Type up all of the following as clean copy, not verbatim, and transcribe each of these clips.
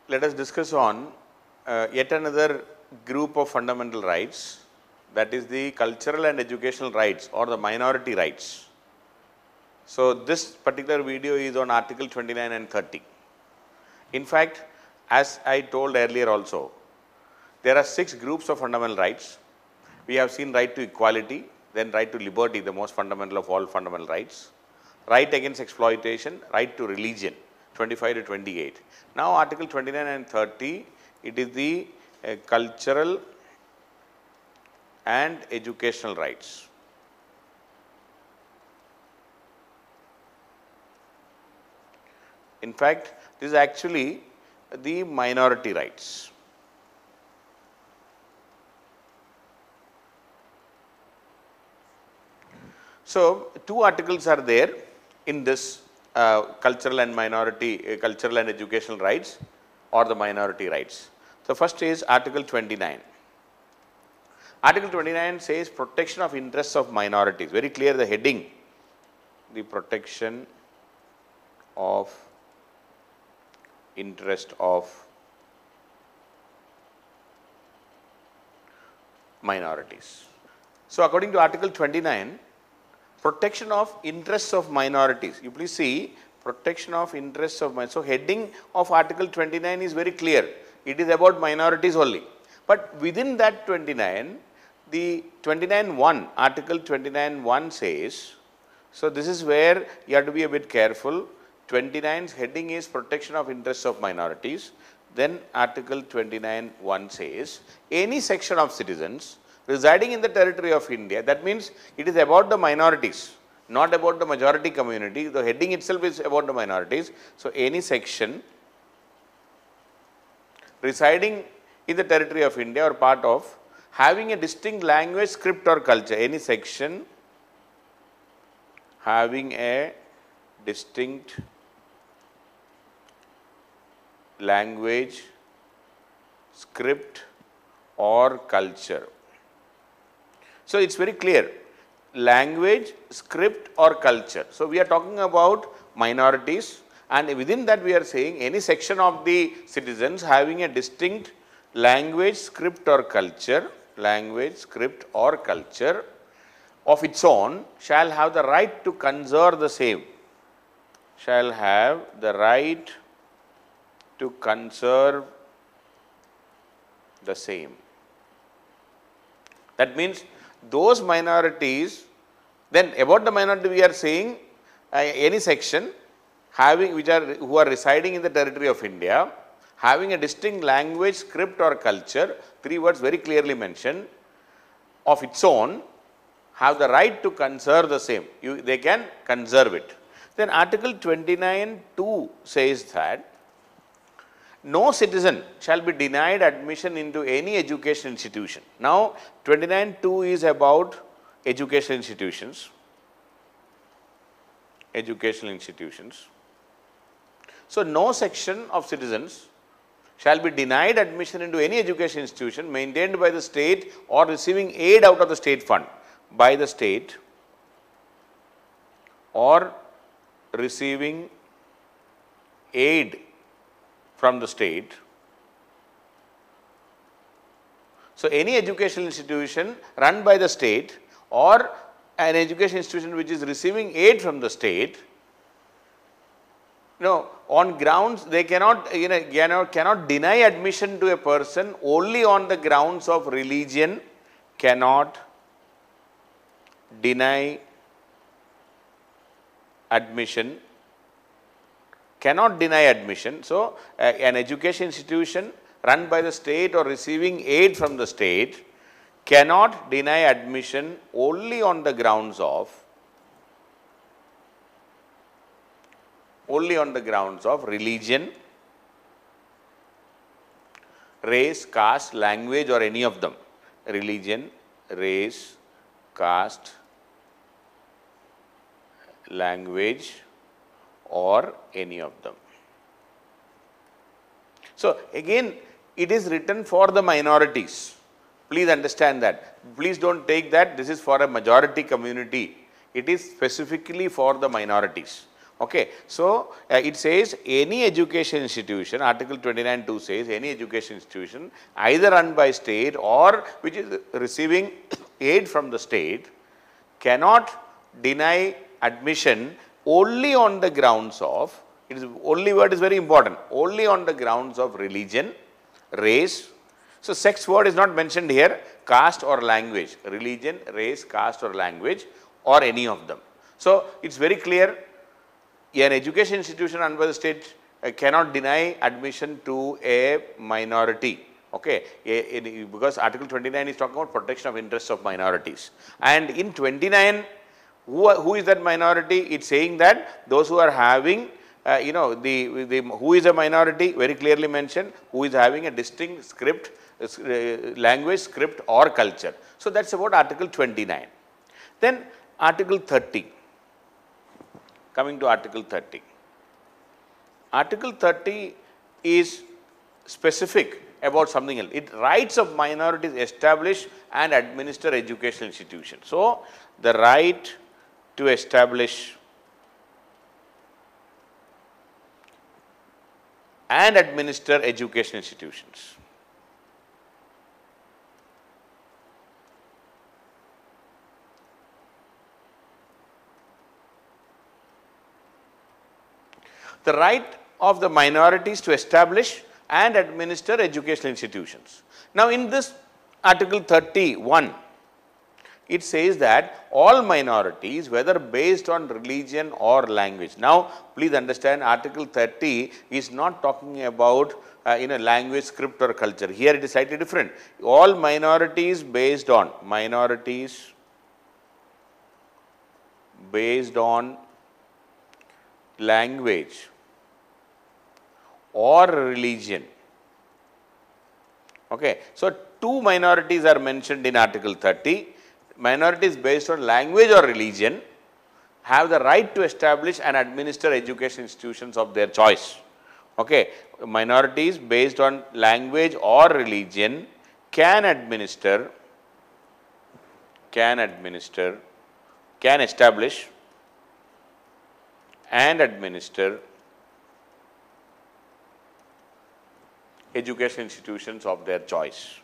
let us discuss on yet another group of fundamental rights, that is the cultural and educational rights or the minority rights. So, this particular video is on Article 29 and 30. In fact, as I told earlier also, there are 6 groups of fundamental rights. We have seen right to equality, then right to liberty, the most fundamental of all fundamental rights, right against exploitation, right to religion, 25 to 28. Now, Article 29 and 30, it is the cultural and educational rights. In fact, this is actually the minority rights. So, 2 articles are there in this cultural and educational rights or the minority rights. So, first is Article 29. Article 29 says protection of interests of minorities, very clear the heading, the protection of interest of minorities. So, according to Article 29, protection of interests of minorities, you please see protection of interests of minorities. So, heading of Article 29 is very clear, it is about minorities only, but within that 29, the 29(1), Article 29(1) says, so this is where you have to be a bit careful. 29's heading is protection of interests of minorities. Then Article 29(1) says, any section of citizens residing in the territory of India, that means it is about the minorities, not about the majority community. The heading itself is about the minorities. So, any section residing in the territory of India or part of, having a distinct language, script or culture, any section having a distinct language, script or culture. So, it is very clear, language, script or culture. So, we are talking about minorities, and within that we are saying any section of the citizens having a distinct language, script or culture, of its own shall have the right to conserve the same, shall have the right to conserve the same. That means those minorities, then about the minority we are saying any section having who are residing in the territory of India, having a distinct language, script or culture, 3 words very clearly mentioned, of its own, have the right to conserve the same. They can conserve it. Then Article 29(2) says that no citizen shall be denied admission into any education institution. Now, 29(2) is about education institutions. So, no section of citizens shall be denied admission into any education institution maintained by the state or receiving aid out of the state fund, by the state or receiving aid from the state. So, any educational institution run by the state or an education institution which is receiving aid from the state, on grounds they cannot deny admission to a person only on the grounds of religion, cannot deny admission. So, an education institution run by the state or receiving aid from the state cannot deny admission only on the grounds of religion, race, caste, language or any of them. Religion, race, caste, language or any of them. So, again it is written for the minorities. Please understand that. Please do not take that this is for a majority community. It is specifically for the minorities. Okay. So, it says any education institution, Article 29(2) says any education institution either run by state or which is receiving aid from the state cannot deny admission only on the grounds of, it is only word is very important, only on the grounds of religion, race. So, sex word is not mentioned here, caste or language, religion, race, caste or language or any of them. So, it is very clear, an education institution run by the state cannot deny admission to a minority, okay, because Article 29 is talking about protection of interests of minorities. And in 29, who is that minority? It is saying that those who are having who is a minority, very clearly mentioned, who is having a distinct script, language, script or culture. So, that is about Article 29. Then Article 30. Coming to Article 30. Article 30 is specific about something else. It rights of minorities establish and administer educational institutions. So, the right to establish and administer educational institutions. The right of the minorities to establish and administer educational institutions. Now, in this Article 31, it says that all minorities, whether based on religion or language. Now, please understand, Article 30 is not talking about language, script or culture. Here it is slightly different. All minorities based on language or religion. Okay. So, two minorities are mentioned in Article 30. Minorities based on language or religion have the right to establish and administer education institutions of their choice. Okay. Minorities based on language or religion can establish and administer education institutions of their choice.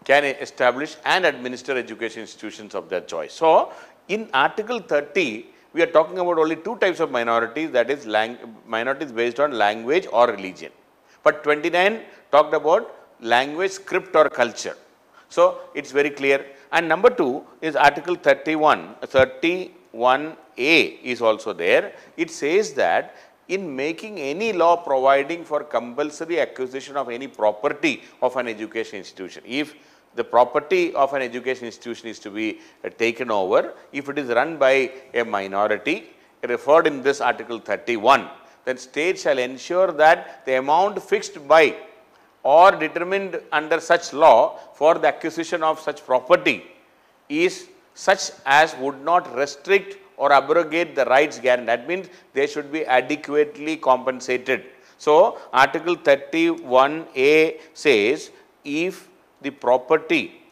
Can establish and administer education institutions of their choice. So, in Article 30, we are talking about only two types of minorities, that is minorities based on language or religion. But 29 talked about language, script or culture. So, it is very clear. And number 2 is Article 31A is also there. It says that in making any law providing for compulsory acquisition of any property of an education institution, if the property of an education institution is to be taken over, if it is run by a minority referred in this Article 31, then state shall ensure that the amount fixed by or determined under such law for the acquisition of such property is such as would not restrict or abrogate the rights guaranteed. That means they should be adequately compensated. So, Article 31A says if the property,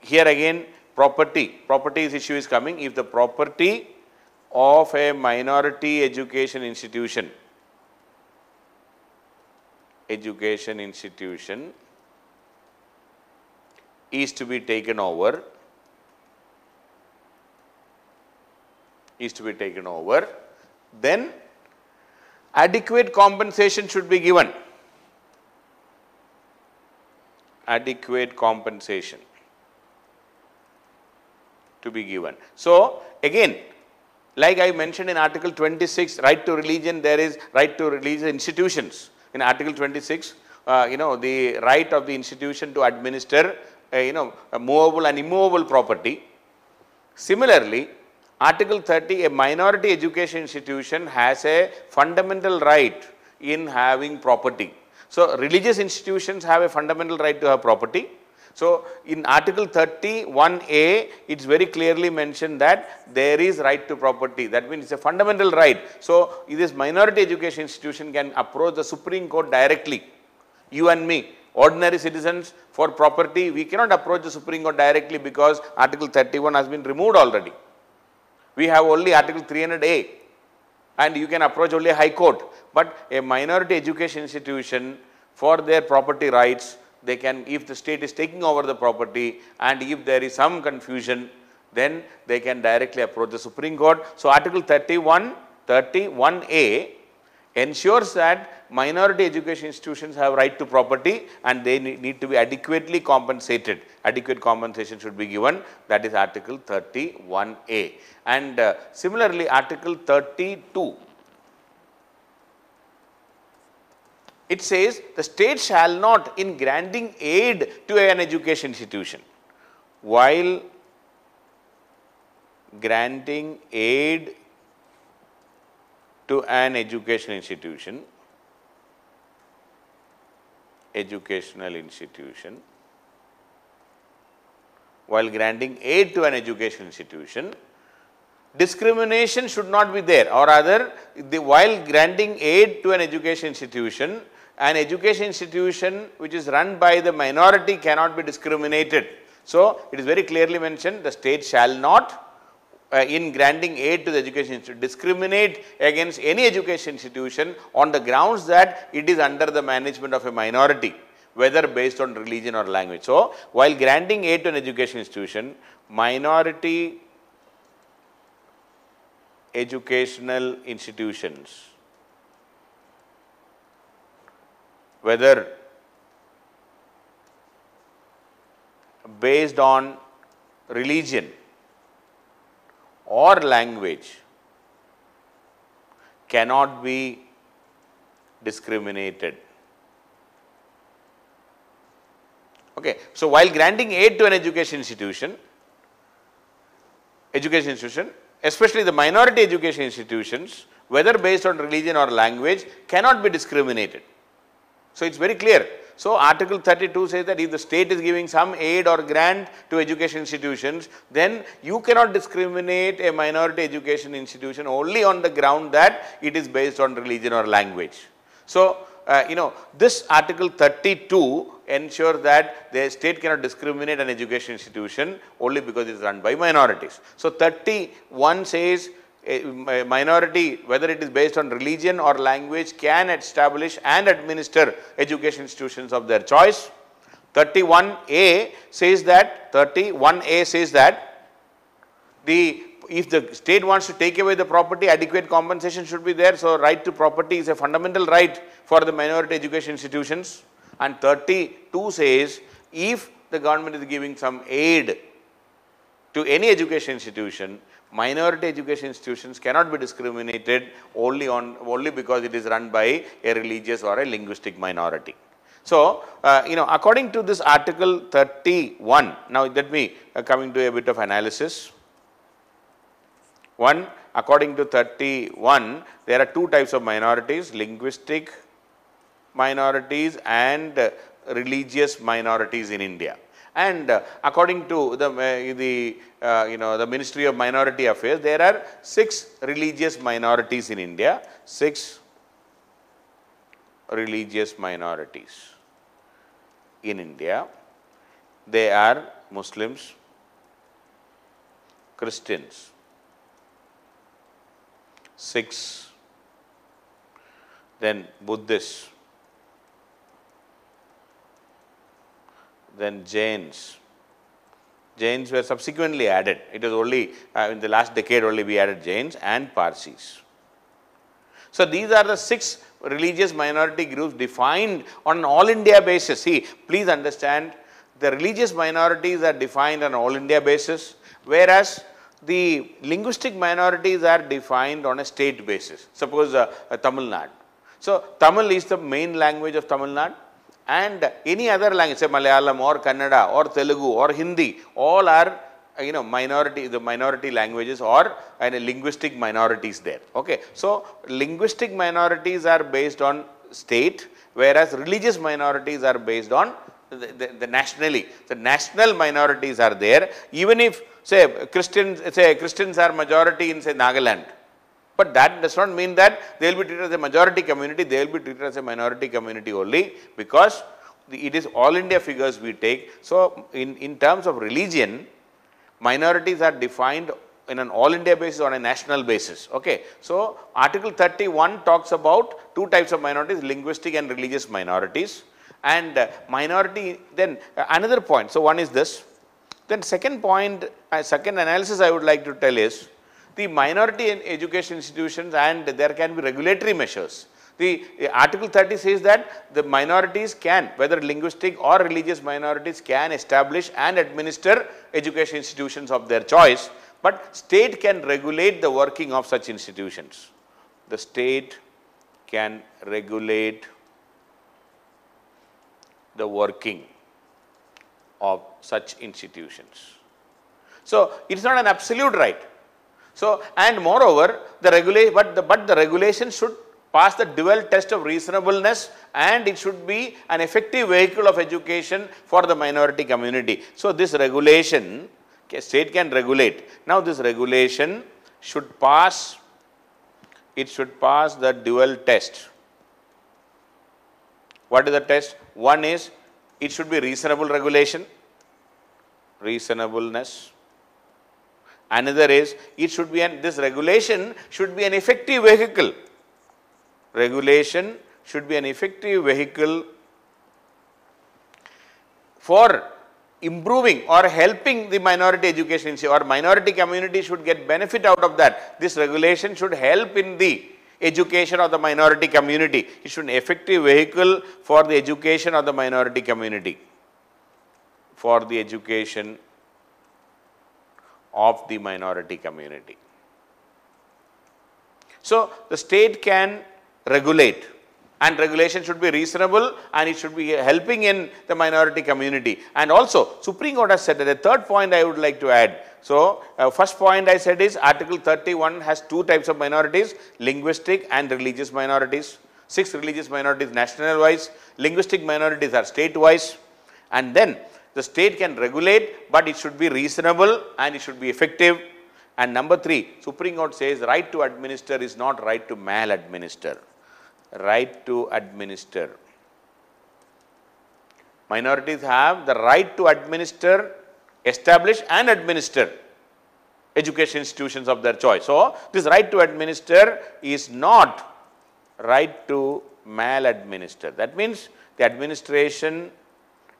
here again property issue is coming, if the property of a minority education institution is to be taken over, then adequate compensation should be given. Adequate compensation to be given. So, again, like I mentioned in Article 26, right to religion, there is right to religious institutions. In Article 26, the right of the institution to administer, movable and immovable property. Similarly, Article 30, a minority education institution has a fundamental right in having property. So, religious institutions have a fundamental right to have property. So, in Article 31A, it is very clearly mentioned that there is right to property. That means, it is a fundamental right. So, this minority education institution can approach the Supreme Court directly. You and me, ordinary citizens for property, we cannot approach the Supreme Court directly because Article 31 has been removed already. We have only Article 300A and you can approach only a High Court. But a minority education institution for their property rights, they can, if the state is taking over the property and if there is some confusion, then they can directly approach the Supreme Court. So, Article 31A ensures that minority education institutions have right to property and they need to be adequately compensated. Adequate compensation should be given, that is Article 31A. And similarly, Article 32, it says the state shall not, in granting aid to an education institution, while granting aid to an educational institution, while granting aid to an educational institution, discrimination should not be there, or rather while granting aid to an education institution which is run by the minority cannot be discriminated. So, it is very clearly mentioned the state shall not in granting aid to the education institution discriminate against any education institution on the grounds that it is under the management of a minority, whether based on religion or language. So, while granting aid to an education institution, minority educational institutions, whether based on religion or language, cannot be discriminated. Okay. So, while granting aid to an education institution, especially the minority education institutions, whether based on religion or language, cannot be discriminated. So, it is very clear. So, Article 32 says that if the state is giving some aid or grant to education institutions, then you cannot discriminate a minority education institution only on the ground that it is based on religion or language. So, this Article 32 ensures that the state cannot discriminate an education institution only because it is run by minorities. So, 31 says a minority, whether it is based on religion or language, can establish and administer education institutions of their choice. 31A says that if the state wants to take away the property, adequate compensation should be there. So, right to property is a fundamental right for the minority education institutions. And 32 says if the government is giving some aid to any education institution, minority education institutions cannot be discriminated only because it is run by a religious or a linguistic minority. So, according to this Article 31, now let me coming to a bit of analysis. One, according to 31, there are two types of minorities: linguistic minorities and religious minorities in India. And according to the Ministry of Minority Affairs, there are 6 religious minorities in India. 6 religious minorities in India. They are Muslims, Christians, Sikhs, then Buddhists, then Jains. Jains were subsequently added. It was only in the last decade only we added Jains and Parsis. So, these are the 6 religious minority groups defined on an all India basis. See, please understand, the religious minorities are defined on an all India basis, whereas the linguistic minorities are defined on a state basis. Suppose Tamil Nadu. So, Tamil is the main language of Tamil Nadu, and any other language, say Malayalam or Kannada or Telugu or Hindi, all are minority languages or linguistic minorities there. Okay. So, linguistic minorities are based on state, whereas religious minorities are based on the nationally. The national minorities are there, even if say Christians are majority in say Nagaland. But that does not mean that they will be treated as a majority community, they will be treated as a minority community only, because it is all India figures we take. So, in terms of religion, minorities are defined in an all India basis or on a national basis. Okay. So, Article 31 talks about two types of minorities, linguistic and religious minorities, and minority. Then another point. So, one is this. Then second point, second analysis I would like to tell is the minority in education institutions, and there can be regulatory measures. The Article 30 says that the minorities can, whether linguistic or religious minorities, can establish and administer education institutions of their choice, but state can regulate the working of such institutions. The state can regulate the working of such institutions. So, it is not an absolute right. So, and moreover, the regulation should pass the dual test of reasonableness, and it should be an effective vehicle of education for the minority community. So, this regulation, state can regulate. Now, this regulation should pass, it should pass the dual test. What is the test? One is, it should be reasonable regulation, reasonableness. Another is, it should be this regulation should be an effective vehicle. Regulation should be an effective vehicle for improving or helping the minority education, or minority community should get benefit out of that. This regulation should help in the education of the minority community. It should be an effective vehicle for the education of the minority community, for the education of the minority community. So, the state can regulate, and regulation should be reasonable, and it should be helping in the minority community. And also, Supreme Court has said that. The third point I would like to add. So, first point I said is Article 31 has two types of minorities, linguistic and religious minorities. 6 religious minorities national wise, linguistic minorities are state wise, and then the state can regulate, but it should be reasonable and it should be effective. And number 3, Supreme Court says right to administer is not right to maladminister. Right to administer. Minorities have the right to administer, establish and administer education institutions of their choice. So, this right to administer is not right to maladminister. That means the administration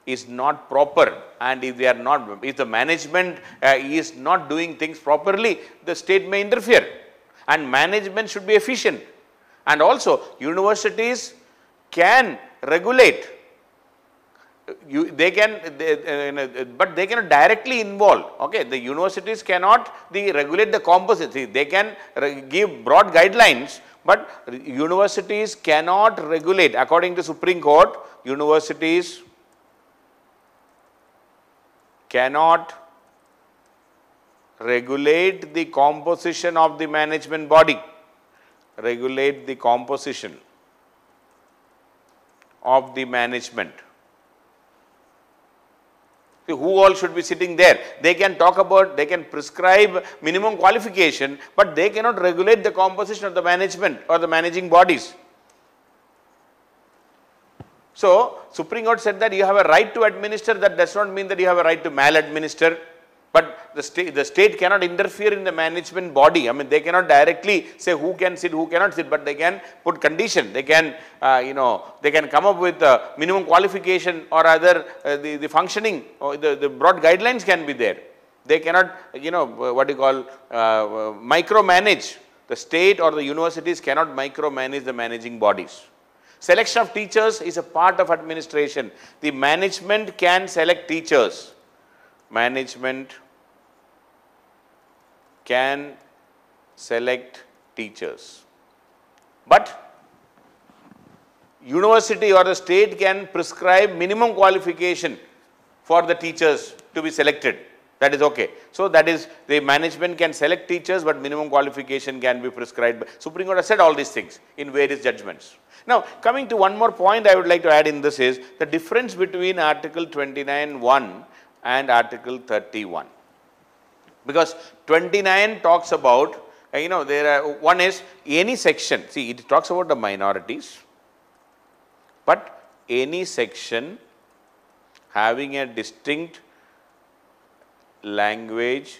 is not proper, and if they are not, if the management is not doing things properly, the state may interfere, and management should be efficient. And also, universities can regulate. But they cannot directly involve. Okay, the universities cannot regulate the composition. They can give broad guidelines, but universities cannot regulate. According to Supreme Court, universities cannot regulate the composition of the management body. Regulate the composition of the management. See, who all should be sitting there? They can talk about, they can prescribe minimum qualification, but they cannot regulate the composition of the management or the managing bodies. So, Supreme Court said that you have a right to administer, that does not mean that you have a right to maladminister. But the state cannot interfere in the management body. I mean, they cannot directly say who can sit, who cannot sit, but they can put condition. They can, they can come up with minimum qualification or other the functioning, or the broad guidelines can be there. They cannot, what you call micromanage. The state or the universities cannot micromanage the managing bodies. Selection of teachers is a part of administration. The management can select teachers. Management can select teachers, but university or the state can prescribe minimum qualification for the teachers to be selected. That is okay. So, that is, the management can select teachers, but minimum qualification can be prescribed. Supreme Court has said all these things in various judgments. Now, coming to one more point I would like to add in this is the difference between Article 29(1) and Article 31. Because 29 talks about, there are, one is any section, see, it talks about the minorities, but any section having a distinct language,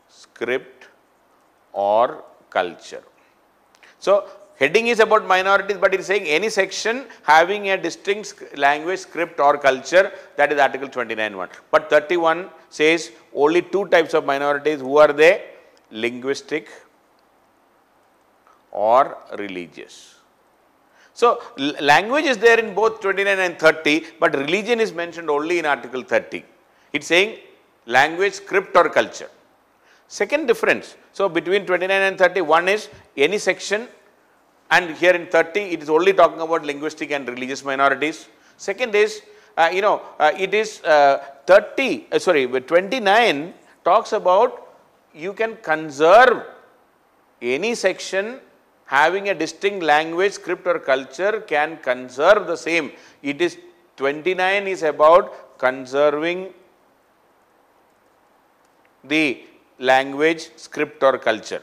script or culture. So, heading is about minorities, but it is saying any section having a distinct language, script or culture, that is article 29(1). But 31 says only two types of minorities. Who are they? Linguistic or religious. So, language is there in both 29 and 30, but religion is mentioned only in article 30. It is saying language, script or culture. Second difference, so between 29 and 30, one is any section, and here in 30 it is only talking about linguistic and religious minorities. Second is, it is 29 talks about you can conserve any section having a distinct language, script or culture can conserve the same. It is 29 is about conserving the language, script or culture.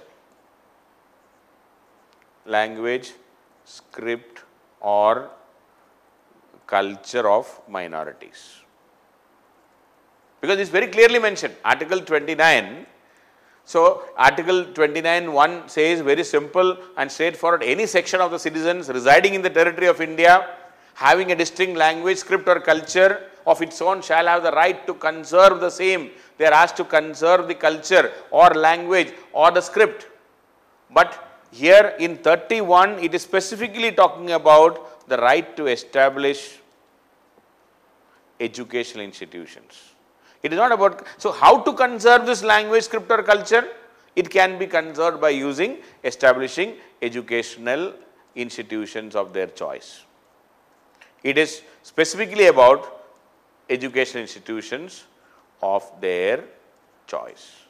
Language, script or culture of minorities. Because it is very clearly mentioned, article 29. So, article 29(1) says very simple and straightforward, any section of the citizens residing in the territory of India having a distinct language, script or culture of its own shall have the right to conserve the same. They are asked to conserve the culture or language or the script. But here in 31, it is specifically talking about the right to establish educational institutions. It is not about, so how to conserve this language, script or culture? It can be conserved by using establishing educational institutions of their choice. It is specifically about educational institutions of their choice.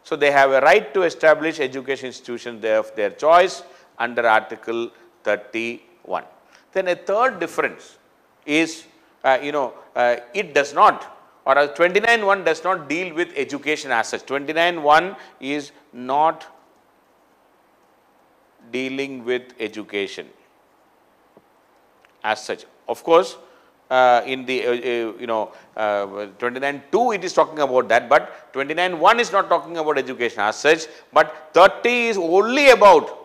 So, they have a right to establish education institutions of their choice under article 31. Then a third difference is, it does not, or 29(1) does not deal with education as such. 29(1) is not dealing with education as such. Of course, in the 29(2) it is talking about that, but 29(1) is not talking about education as such, but 30 is only about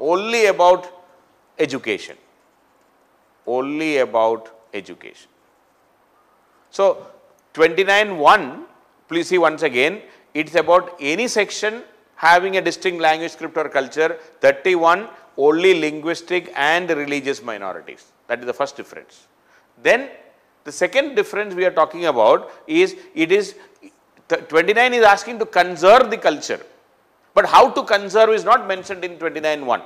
education, only about education. So, 29(1), please see once again, it is about any section having a distinct language, script or culture. 31 only linguistic and religious minorities. That is the first difference. Then the second difference we are talking about is, 29 is asking to conserve the culture, but how to conserve is not mentioned in 29(1).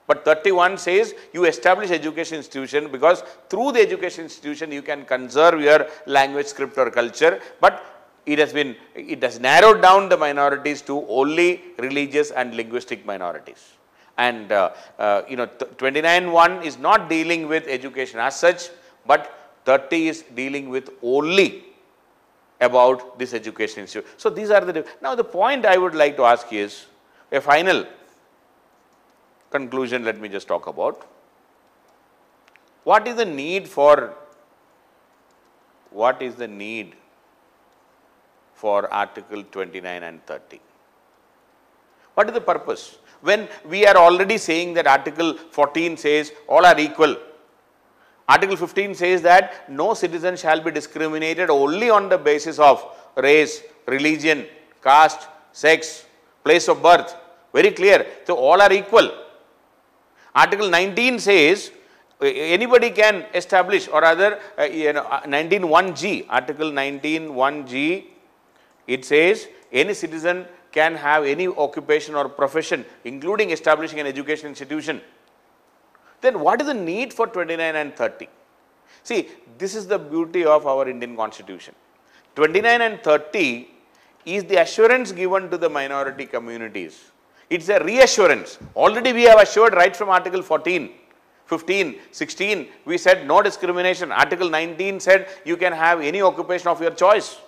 But 31 says you establish education institution, because through the education institution you can conserve your language, script or culture, but it has narrowed down the minorities to only religious and linguistic minorities. And 29(1) is not dealing with education as such, but 30 is dealing with only about this education institute. So, these are the, now the point I would like to ask is a final conclusion. Let me just talk about what is the need for article 29 and 30. What is the purpose? When we are already saying that article 14 says all are equal, article 15 says that no citizen shall be discriminated only on the basis of race, religion, caste, sex, place of birth, very clear. So, all are equal. Article 19 says anybody can establish, or other 19(1)(g), article 19(1)(g), it says any citizen can have any occupation or profession, including establishing an education institution. Then what is the need for 29 and 30? See, this is the beauty of our Indian constitution. 29 and 30 is the assurance given to the minority communities. It is a reassurance. Already we have assured right from article 14, 15, 16, we said no discrimination. Article 19 said you can have any occupation of your choice.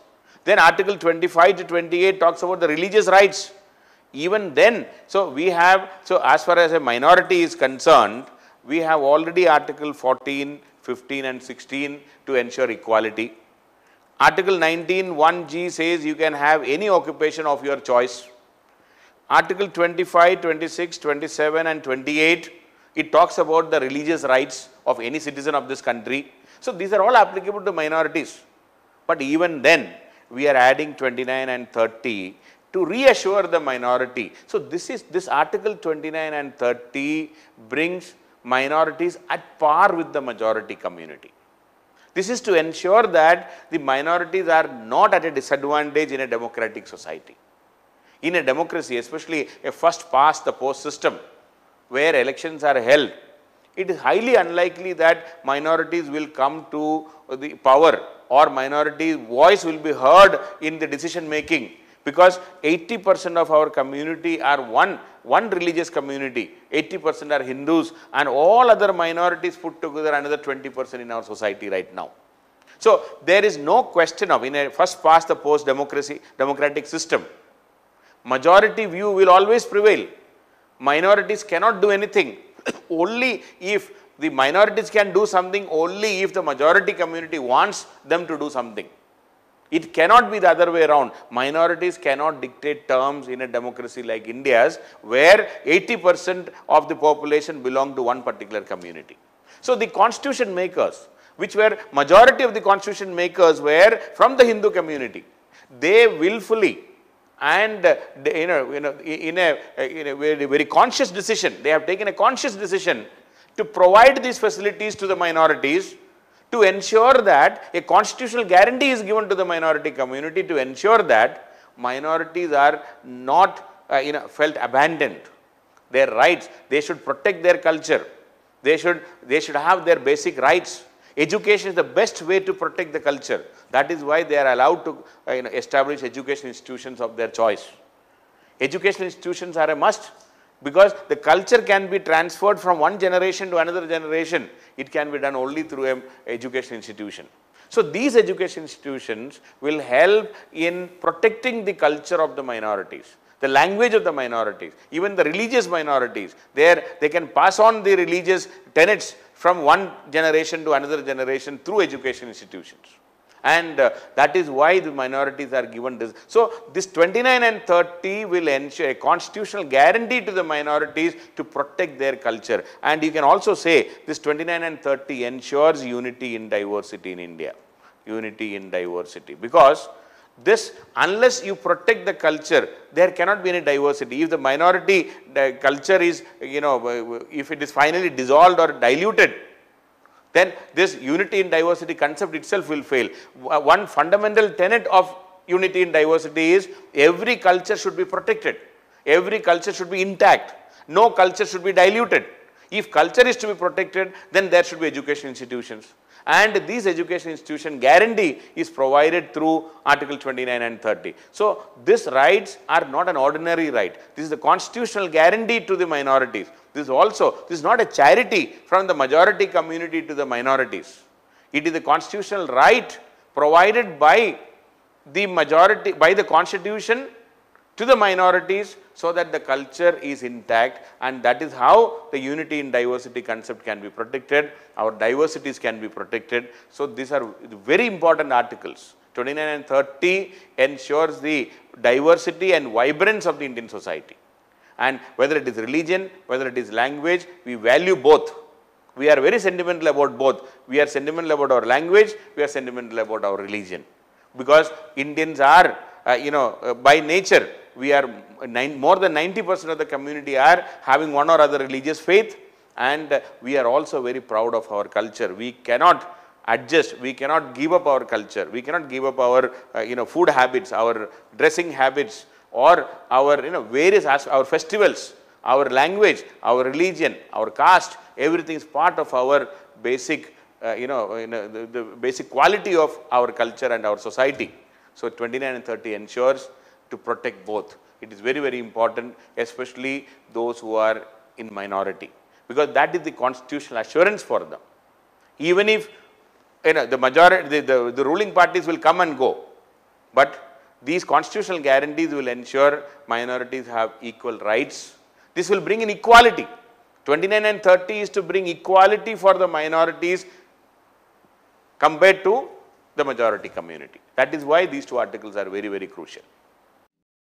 Then article 25 to 28 talks about the religious rights. Even then, so we have, so as far as a minority is concerned, we have already article 14, 15 and 16 to ensure equality. Article 19, 1G says you can have any occupation of your choice. Article 25, 26, 27 and 28, it talks about the religious rights of any citizen of this country. So these are all applicable to minorities. But even then, we are adding 29 and 30 to reassure the minority. So this Article 29 and 30 brings minorities at par with the majority community. This is to ensure that the minorities are not at a disadvantage in a democratic society. In a democracy, especially a first past the post system where elections are held, it is highly unlikely that minorities will come to the power or minority voice will be heard in the decision making, because 80% of our community are one religious community, 80% are Hindus and all other minorities put together another 20% in our society right now. So there is no question of, in a first past the post democratic system, majority view will always prevail. Minorities cannot do anything. Only if the minorities can do something, only if the majority community wants them to do something. It cannot be the other way around. Minorities cannot dictate terms in a democracy like India's, where 80% of the population belong to one particular community. So the constitution makers, which were majority of the constitution makers were from the Hindu community, they willfully and in a very conscious decision, they have taken a conscious decision to provide these facilities to the minorities, to ensure that a constitutional guarantee is given to the minority community, to ensure that minorities are not felt abandoned. Their rights, they should protect their culture, they should have their basic rights. Education is the best way to protect the culture. That is why they are allowed to establish education institutions of their choice. Education institutions are a must, because the culture can be transferred from one generation to another generation. It can be done only through an education institution. So these education institutions will help in protecting the culture of the minorities, the language of the minorities, even the religious minorities. There they can pass on the religious tenets from one generation to another generation through education institutions. And that is why the minorities are given this. So this 29 and 30 will ensure a constitutional guarantee to the minorities to protect their culture. And you can also say this 29 and 30 ensures unity in diversity in India. Unity in diversity. Because this, unless you protect the culture, there cannot be any diversity. If the minority culture is, if it is finally dissolved or diluted, then this unity in diversity concept itself will fail. One fundamental tenet of unity in diversity is every culture should be protected. Every culture should be intact. No culture should be diluted. If culture is to be protected, then there should be education institutions. And these education institution guarantee is provided through Article 29 and 30. So these rights are not an ordinary right. This is the constitutional guarantee to the minorities. This is not a charity from the majority community to the minorities. It is the constitutional right provided by the majority, by the constitution to the minorities, so that the culture is intact, and that is how the unity in diversity concept can be protected, our diversities can be protected. So these are very important articles. 29 and 30 ensures the diversity and vibrance of the Indian society. And whether it is religion, whether it is language, we value both. We are very sentimental about both. We are sentimental about our language, we are sentimental about our religion. Because Indians are, by nature, we are more than 90% of the community are having one or other religious faith, and we are also very proud of our culture. We cannot adjust, we cannot give up our culture, we cannot give up our food habits, our dressing habits, or our our festivals, our language, our religion, our caste. Everything is part of our basic the basic quality of our culture and our society. So 29 and 30 ensures to protect both. It is very, very important, especially those who are in minority, because that is the constitutional assurance for them. Even if the majority, the ruling parties will come and go, but these constitutional guarantees will ensure minorities have equal rights. This will bring in equality. 29 and 30 is to bring equality for the minorities compared to the majority community. That is why these two articles are very, very crucial.